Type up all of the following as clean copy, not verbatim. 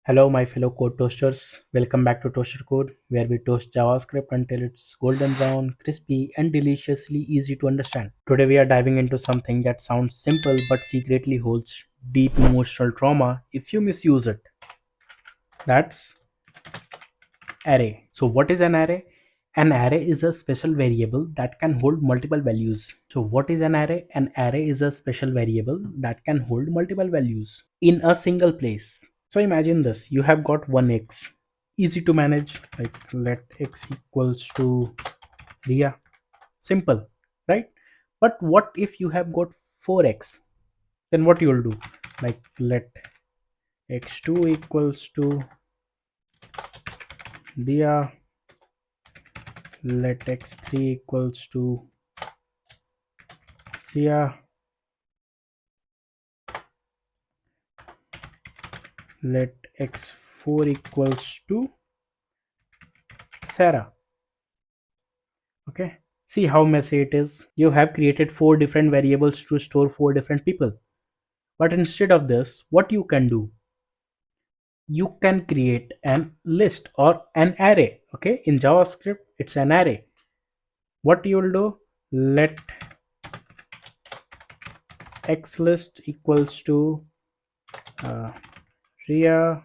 Hello, my fellow code toasters. Welcome back to Toaster Code, where we toast JavaScript until it's golden brown, crispy, and deliciously easy to understand. Today, we are diving into something that sounds simple but secretly holds deep emotional trauma if you misuse it. That's array. So, what is an array? An array is a special variable that can hold multiple values. So, what is an array? An array is a special variable that can hold multiple values in a single place. So imagine this, you have got 1x, easy to manage, like let x equals to Ria, simple, right? But what if you have got 4x? Then what you will do? Like let x2 equals to Dia, let x3 equals to Sia, let x4 equals to Sarah. Okay, see how messy it is. You have created 4 different variables to store 4 different people. But instead of this, what you can do, you can create an list or an array. Okay, in JavaScript it's an array. What you will do, let x list equals to uh, Ria,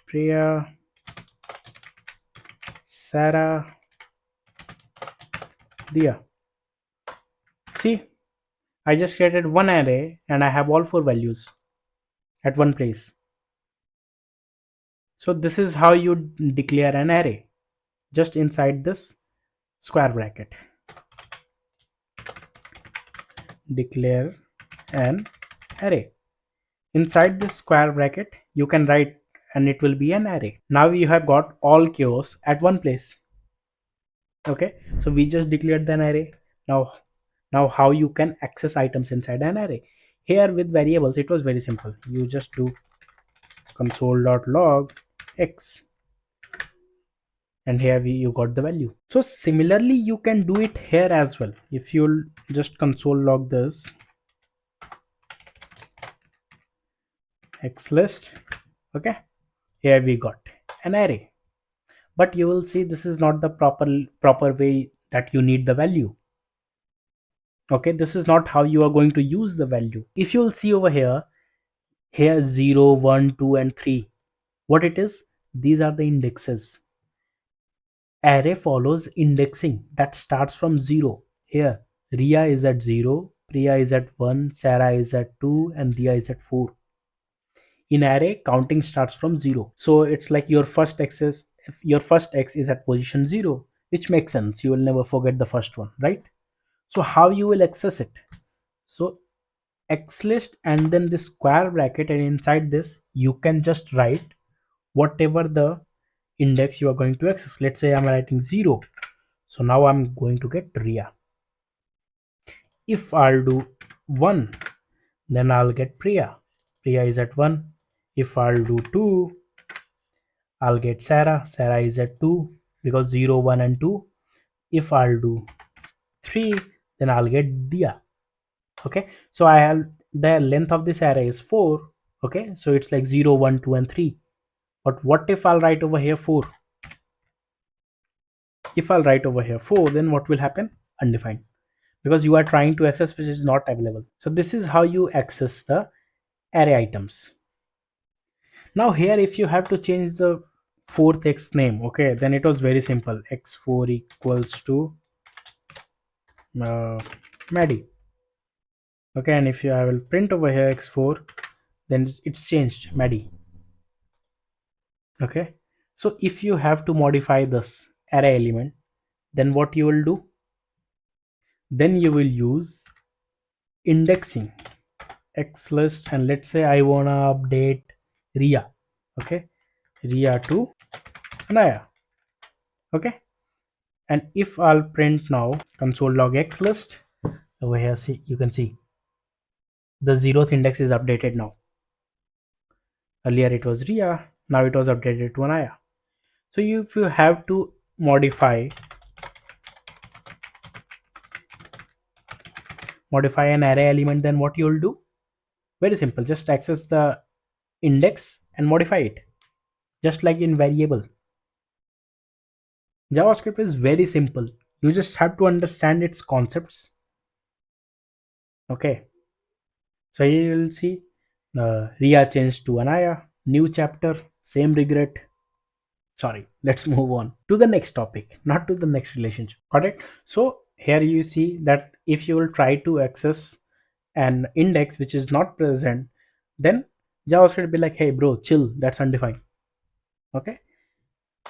Priya, Sarah, Dia. See, I just created one array and I have all 4 values at one place. So this is how you declare an array, just inside this square bracket. Declare an array. Inside this square bracket you can write and it will be an array. Now you have got all chaos at one place. Okay, so we just declared an array. Now how you can access items inside an array? Here with variables it was very simple. You just do console.log x and here you got the value. So similarly you can do it here as well. If you'll just console log this x list, okay, here we got an array. But you will see this is not the proper way that you need the value. Okay, this is not how you are going to use the value. If you will see over here 0 1 2 and 3, what it is, these are the indexes. Array follows indexing that starts from 0. Here Ria is at 0, Priya is at 1, Sarah is at 2 and Dia is at 4. In array counting starts from 0, so it's like your first x is, if your first x is at position 0, which makes sense, you will never forget the first one, right? So how you will access it? So x list and then the square bracket, and inside this you can just write whatever the index you are going to access. Let's say I'm writing 0, so now I'm going to get Ria. If I'll do 1, then I'll get Priya. Priya is at 1. If I'll do 2, I'll get Sarah. Sarah is at 2 because 0, 1 and 2. If I'll do 3, then I'll get Dia. Okay, so I have the length of this array is 4. Okay, so it's like 0, 1, 2 and 3. But what if I'll write over here 4? If I'll write over here 4, then what will happen? Undefined, because you are trying to access which is not available. So this is how you access the array items. Now here if you have to change the 4th x name, okay, then it was very simple. x4 equals to Maddie. Okay, and if I will print over here x4, then it's changed Maddie. Okay, so if you have to modify this array element, then what you will do? Then you will use indexing x list, and let's say I wanna update Ria. Okay, Ria to Anaya. Okay, and if I'll print now console log x list over here, see, you can see the 0th index is updated now. Earlier it was Ria, now it was updated to Anaya. So if you have to modify an array element, then what you'll do? Very simple, just access the index and modify it, just like in variable. JavaScript is very simple. You just have to understand its concepts. Okay. So here you will see Ria changed to Anaya, new chapter, same regret. Sorry, let's move on to the next topic, not to the next relationship. Got it? So here you see that if you will try to access an index which is not present, then JavaScript will be like, hey bro, chill, that's undefined. Okay.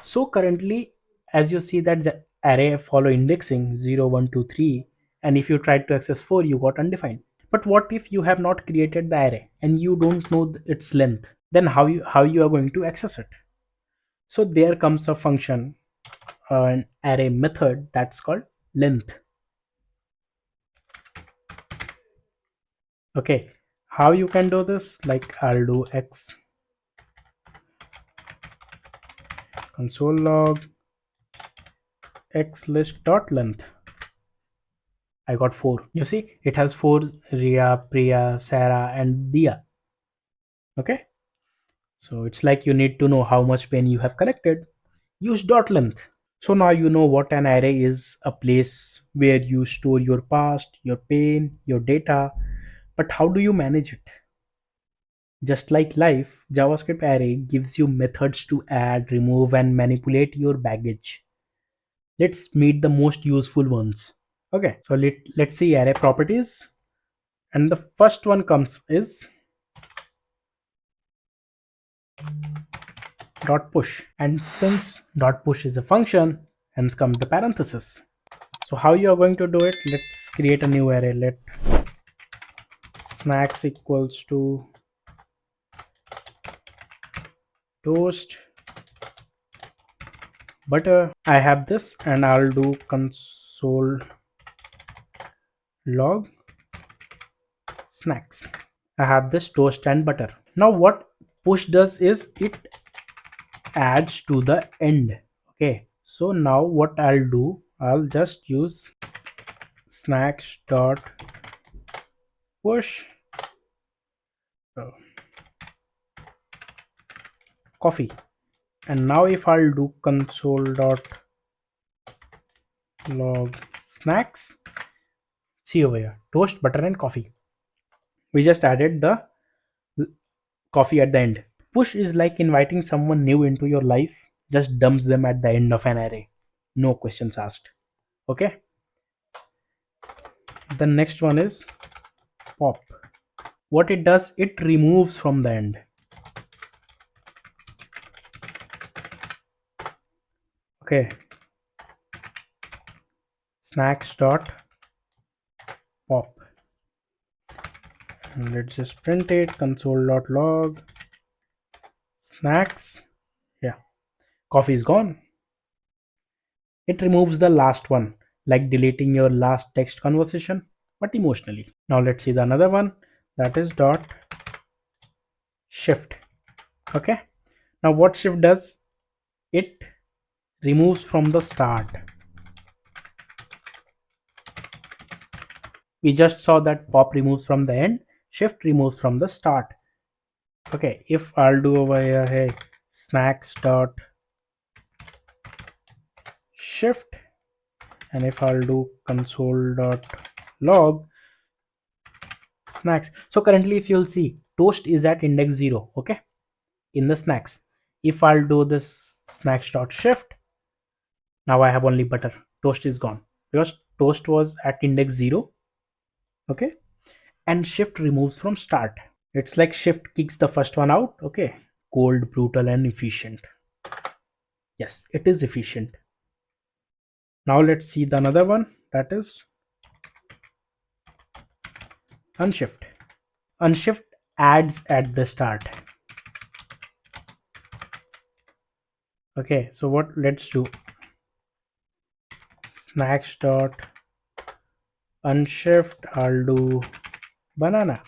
So currently, as you see that the array follow indexing 0, 1, 2, 3, and if you try to access 4, you got undefined. But what if you have not created the array and you don't know its length? Then how you are going to access it? So there comes a function, an array method that's called length. Okay, how you can do this? Like I'll do x console log x list dot length. I got 4. You see, it has 4: Ria, Priya, Sarah, and Dia. Okay, so it's like you need to know how much pen you have collected. Use dot length. So now you know what an array is: a place where you store your past, your pain, your data. But how do you manage it? Just like life, JavaScript array gives you methods to add, remove, and manipulate your baggage. Let's meet the most useful ones. Okay, so let's see array properties. And the first one comes is dot push. And since dot push is a function, hence come the parenthesis. So how you are going to do it? Let's create a new array. Let snacks equals to toast butter. I have this, and I'll do console log snacks. I have this toast and butter. Now what push does is it adds to the end. Okay, so now what I'll do, I'll just use snacks dot push coffee. And now if I'll do console dot log snacks, see over here, toast, butter, and coffee. We just added the coffee at the end. Push is like inviting someone new into your life, just dumps them at the end of an array. No questions asked. Okay. The next one is pop. What it does, it removes from the end. Okay. Snacks dot pop. And let's just print it, console dot log snacks. Yeah, coffee is gone. It removes the last one, like deleting your last text conversation, but emotionally. Now let's see the another one, that is dot shift. Okay, now what shift does, it removes from the start. We just saw that pop removes from the end, shift removes from the start. Okay, if I'll do over here, hey, snacks dot shift, and if I'll do console dot log snacks. So currently if you'll see, toast is at index 0, okay, in the snacks. If I'll do this snacks dot shift, now I have only butter. Toast is gone because toast was at index 0, okay, and shift removes from start. It's like shift kicks the first one out. Okay, cold, brutal, and efficient. Yes, it is efficient. Now let's see the another one, that is unshift. Unshift adds at the start. Okay, so what, let's do snacks dot unshift, I'll do banana,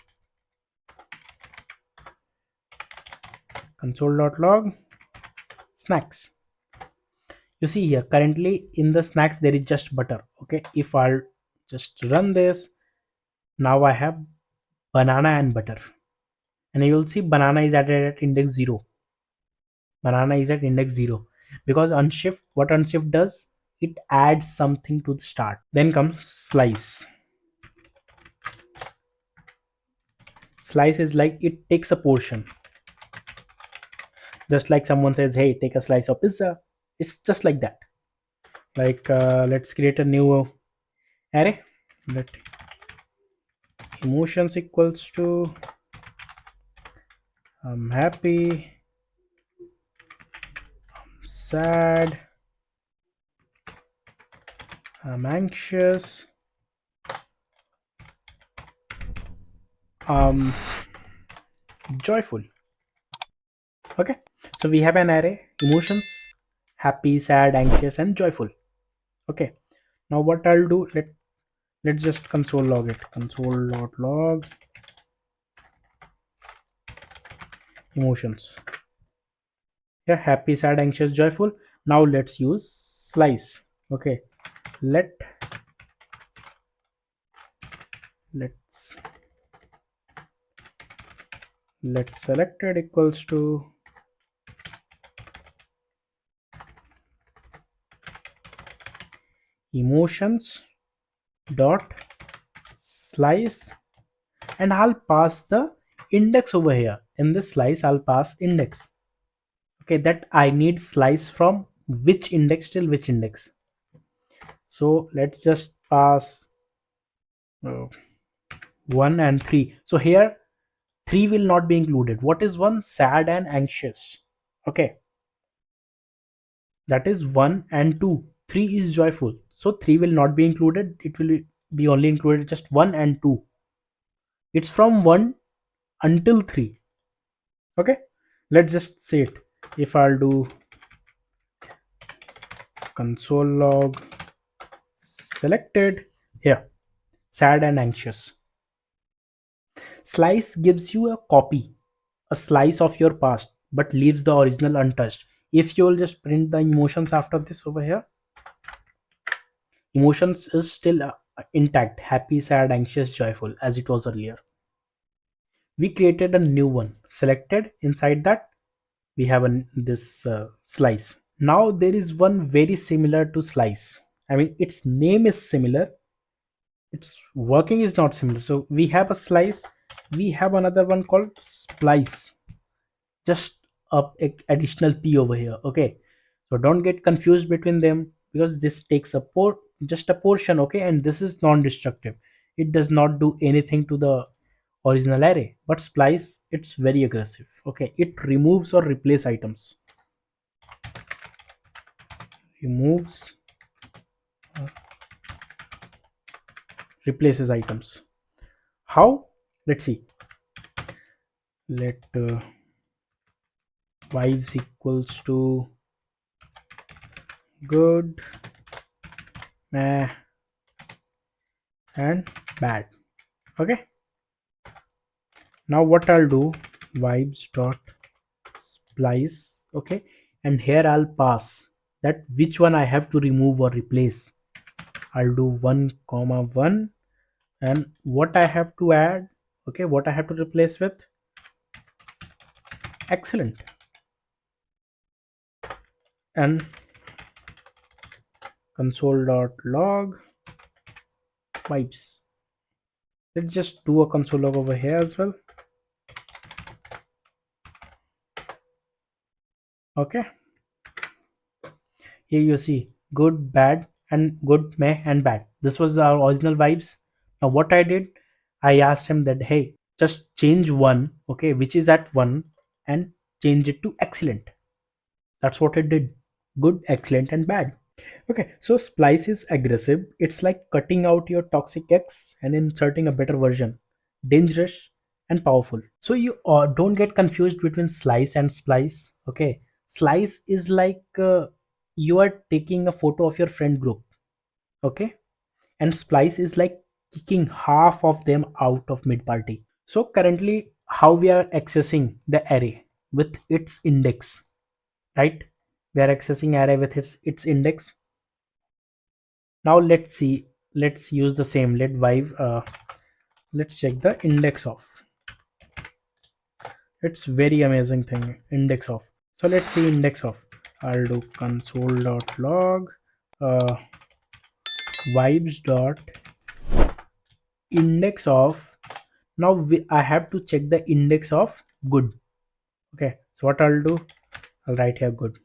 console dot log snacks. You see here, currently in the snacks there is just butter. Okay, if I'll just run this, now I have banana and butter. and you will see banana is added at index 0. Banana is at index 0 because unshift, what unshift does, it adds something to the start. Then comes slice. Slice is like it takes a portion, just like someone says, hey, take a slice of pizza. It's just like that. Like let's create a new array. Let emotions equals to I'm happy, sad, I'm anxious, um joyful. Okay, so we have an array emotions, happy, sad, anxious, and joyful. Okay, now what I'll do, let's just console log it. Console.log emotions. Yeah, happy, sad, anxious, joyful. Now let's use slice. Okay, let let's let's selected equals to emotions dot slice, and I'll pass the index over here. In this slice I'll pass index. Okay, that I need slice from which index till which index. So let's just pass uh, 1 and 3. So here 3 will not be included. What is 1? Sad and anxious. Okay, that is 1 and 2. 3 is joyful, so 3 will not be included. It will be only included just 1 and 2. It's from 1 until 3. Okay, let's just say it. If I'll do console log selected, here sad and anxious. Slice gives you a copy, a slice of your past, but leaves the original untouched. If you will just print the emotions after this over here, emotions is still intact, happy, sad, anxious, joyful, as it was earlier. We created a new one, selected. Inside that we have this slice. Now there is one very similar to slice. I mean, its name is similar, its working is not similar. So we have a slice, we have another one called splice, just additional p over here. Okay, so don't get confused between them, because this takes a just a portion. Okay, and this is non-destructive, it does not do anything to the original array. But splice, it's very aggressive. Okay, it removes or replace items, removes replaces items. How? Let's see. Let vibes equals to good, meh, and bad. Okay, now what I'll do, vibes dot splice. Okay, and here I'll pass that which one I have to remove or replace. I'll do 1 comma 1, and what I have to add, okay, what I have to replace with, excellent, and console.log vibes. Let's just do a console log over here as well. Okay, here you see good, bad, and good, meh, and bad. This was our original vibes. Now what I did, I asked him that, hey, just change one, okay, which is at 1, and change it to excellent. That's what it did. Good, excellent, and bad. Okay, so splice is aggressive. It's like cutting out your toxic X and inserting a better version. Dangerous and powerful. So you don't get confused between slice and splice. Okay, slice is like you are taking a photo of your friend group. Okay, and splice is like kicking half of them out of mid party. So currently, how we are accessing the array with its index, right? We are accessing array with its index. Now let's see, let's use the same, let vibe let's check the index of It's very amazing thing, index of. So let's see index of. I'll do console.log vibes dot index of. Now I have to check the index of good. Okay, so what I'll do, I'll write here good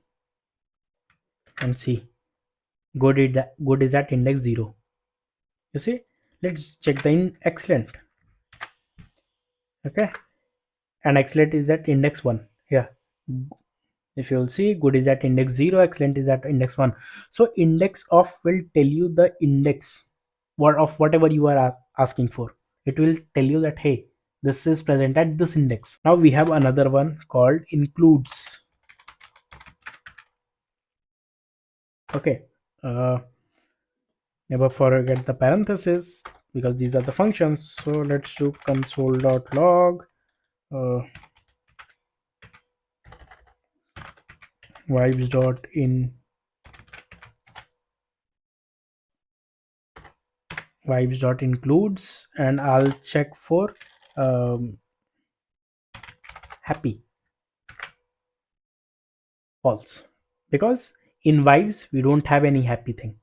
and see good is at index 0. You see, let's check the excellent. Okay, and excellent is at index 1 here. If you'll see, good is at index 0, excellent is at index 1. So index of will tell you the index of whatever you are asking for. It will tell you that, hey, this is present at this index. Now we have another one called includes. Okay, never forget the parenthesis because these are the functions. So let's do console.log vibes.in vibes.includes, and I'll check for happy, false, because in vibes we don't have any happy thing.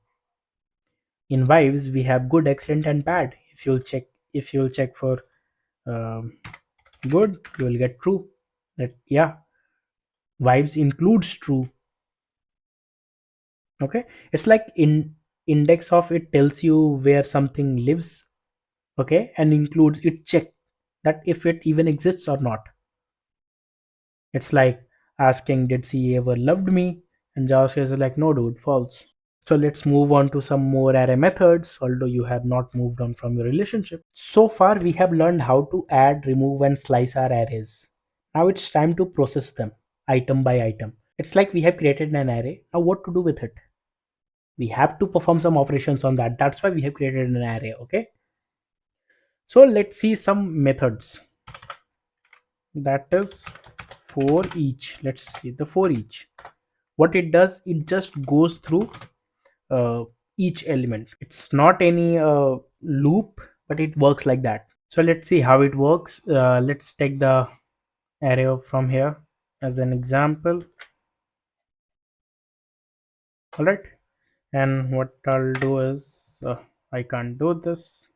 In vibes we have good, excellent and bad. If you'll check for um, good, you will get true, that yeah, vibes includes true. Okay, it's like in index of, it tells you where something lives. Okay, and includes, it check that if it even exists or not. It's like asking, did she ever loved me? And JavaScript is like, no dude, false. So let's move on to some more array methods, although you have not moved on from your relationship. So far we have learned how to add, remove and slice our arrays. Now it's time to process them item by item. It's like we have created an array. Now what to do with it? We have to perform some operations on that. That's why we have created an array. Okay. So let's see some methods. That is for each. Let's see the for each. What it does, it just goes through each element. It's not any loop, but it works like that. So let's see how it works. Let's take the array from here as an example. All right, and what I'll do is I can't do this.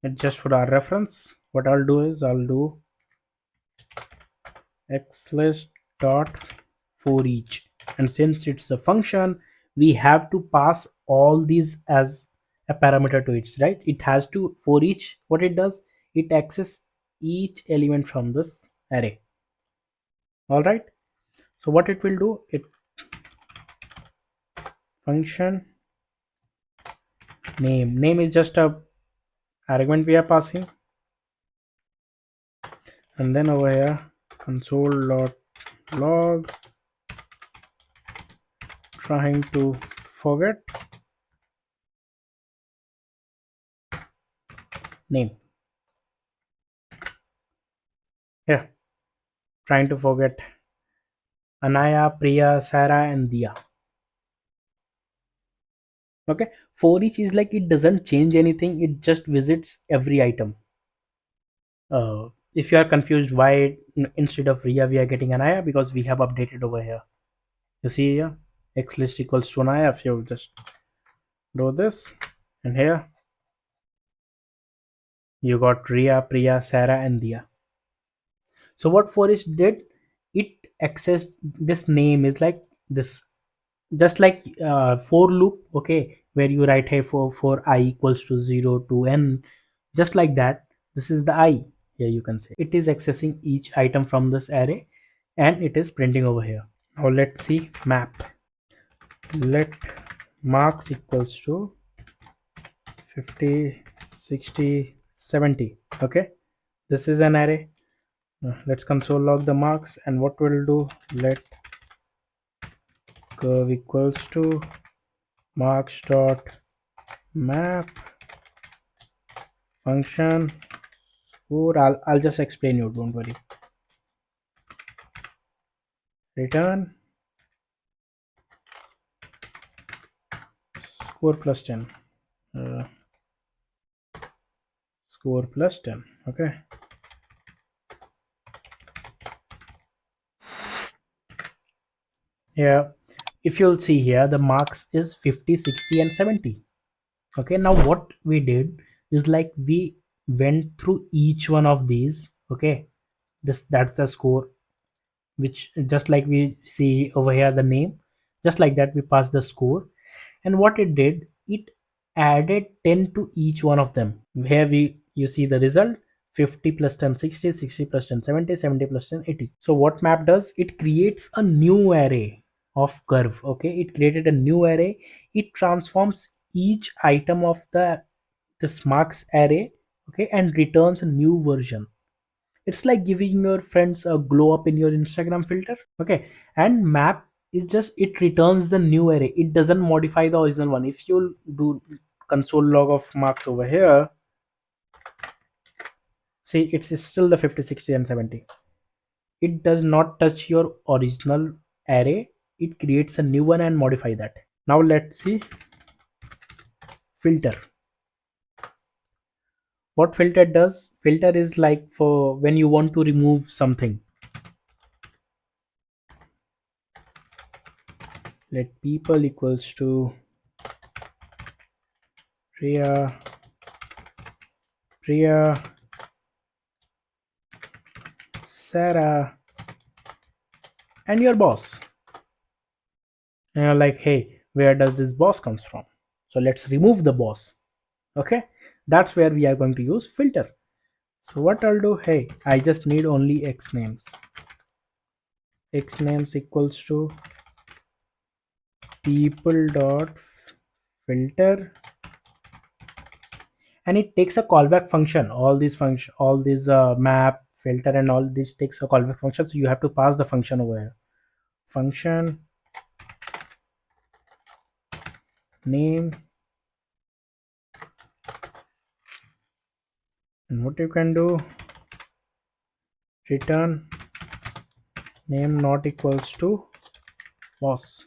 It's just for our reference. What I'll do is I'll do xlist dot for each, and since it's a function, we have to pass all these as a parameter to it, right? It has to, for each, what it does, it access each element from this array. All right, so what it will do, it function name is just a argument we are passing, and then over here console.log trying to forget name. Yeah, trying to forget Anaya, Priya, Sarah and Dia. Okay, for each is like, it doesn't change anything, it just visits every item. If you are confused why instead of Ria we are getting Anaya, because we have updated over here. You see here, x list equals to Anaya. If you just do this, and here you got Ria, Priya, Sarah and Dia. So what for each did, it accessed this name is like this, just like for loop. Okay, where you write, hey, for I equals to 0 to n, just like that. This is the I. Here you can say it is accessing each item from this array, and it is printing over here. Now let's see map. Let marks equals to 50, 60, 70. Okay, this is an array. Let's console log the marks, and what we'll do, let curve equals to marks dot map function score. I'll just explain you, don't worry. Return score plus 10. uh, Score plus 10. Okay, Yeah, if you'll see here, the marks is 50, 60 and 70. Okay, now what we did is like we went through each one of these. Okay, that's the score, which just like we see over here the name, just like that we pass the score. And what it did, it added 10 to each one of them. Here we you see the result, 50 plus 10 60, 60 plus 10 70, 70 plus 10 80. So what map does, it creates a new array of curve. Okay, it created a new array. It transforms each item of the this marks array, okay, and returns a new version. It's like giving your friends a glow up in your Instagram filter. Okay, and map is just it returns the new array. It doesn't modify the original one. If you do console log of marks over here, see it's still the 50, 60 and 70. It does not touch your original array. It creates a new one and modify that. Now let's see filter. What filter does, filter is like for when you want to remove something. Let people equals to Priya, Priya, Sarah, and your boss. And you're like, hey, where does this boss comes from? So let's remove the boss. Okay, that's where we are going to use filter. So what I'll do, hey, I just need only x names. X names equals to people dot filter, and it takes a callback function. All these function, all these map filter and all this takes a callback function. So you have to pass the function over here. Function name, and what you can do, return name not equals to boss.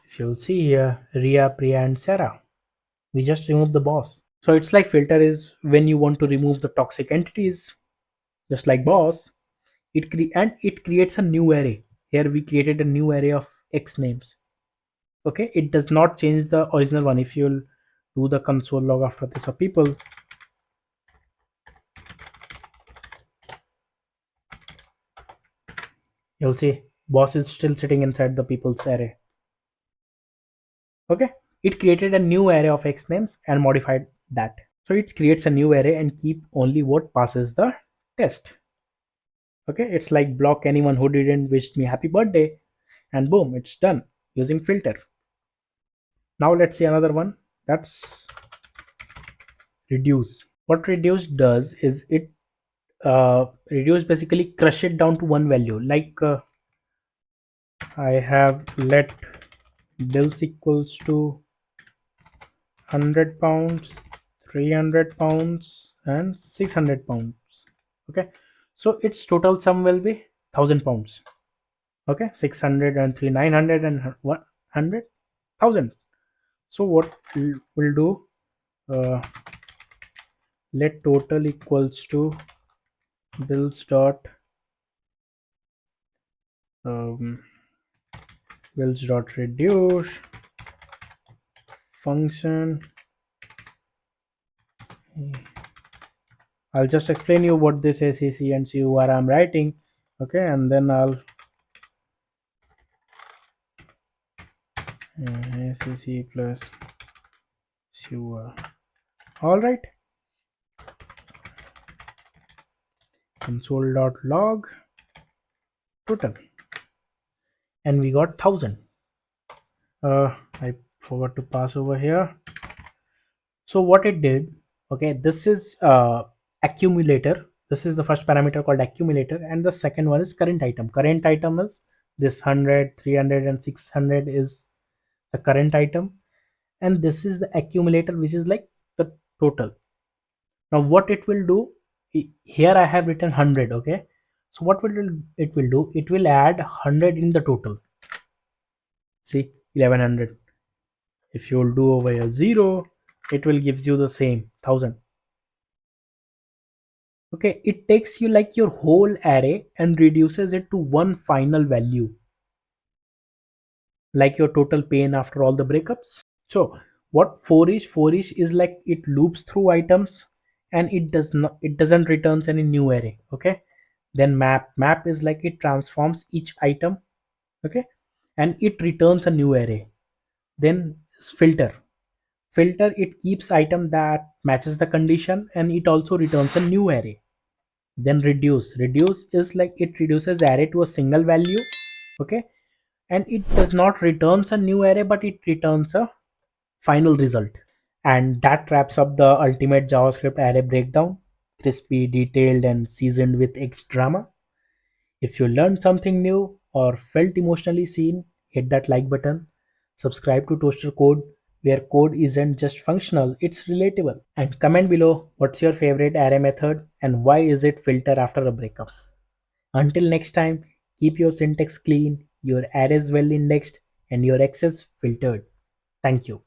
If you'll see here, Ria, Priya and Sarah, we just remove the boss. So it's like filter is when you want to remove the toxic entities, just like boss. It creates a new array. Here we created a new array of x names. Okay, it does not change the original one. If you'll do the console log after this of people, you'll see boss is still sitting inside the people's array. Okay, it created a new array of x names and modified that. So it creates a new array and keep only what passes the test. Okay, it's like block anyone who didn't wish me happy birthday, and boom, it's done using filter. Now let's see another one, that's reduce. What reduce does is it reduce basically crush it down to one value. Like I have let bills equals to 100 pounds, 300 pounds and 600 pounds. Okay, so its total sum will be 1000 pounds. Okay, 600 and 3 900 and 100,000. So what we'll do, uh, let total equals to bills dot um, bills dot reduce function. I'll just explain you what this ACC and CUR I'm writing. Okay, and then I'll ACC plus CUR. All right, console.log total, and we got 1000. I forgot to pass over here. So what it did, okay, this is accumulator. This is the first parameter called accumulator, and the second one is current item. Current item is this 100, 300 and 600 is the current item, and this is the accumulator, which is like the total. Now what it will do, here I have written 100. Okay, so what it will do, it will add 100 in the total. See, 1100. If you will do over here 0, it will gives you the same 1000. Okay, it takes you like your whole array and reduces it to one final value, like your total pain after all the breakups. So what for each is like, it loops through items and it doesn't returns any new array. Okay, then map is like it transforms each item. Okay, and it returns a new array. Then filter it keeps item that matches the condition and it also returns a new array. Then reduce is like it reduces array to a single value. Okay, and it does not returns a new array but it returns a final result. And that wraps up the ultimate JavaScript array breakdown, crispy, detailed, and seasoned with X drama. If you learned something new or felt emotionally seen, hit that like button. Subscribe to Toaster Code, where code isn't just functional, it's relatable. And comment below what's your favorite array method and why is it filter after a breakup. Until next time, keep your syntax clean, your arrays well indexed, and your access filtered. Thank you.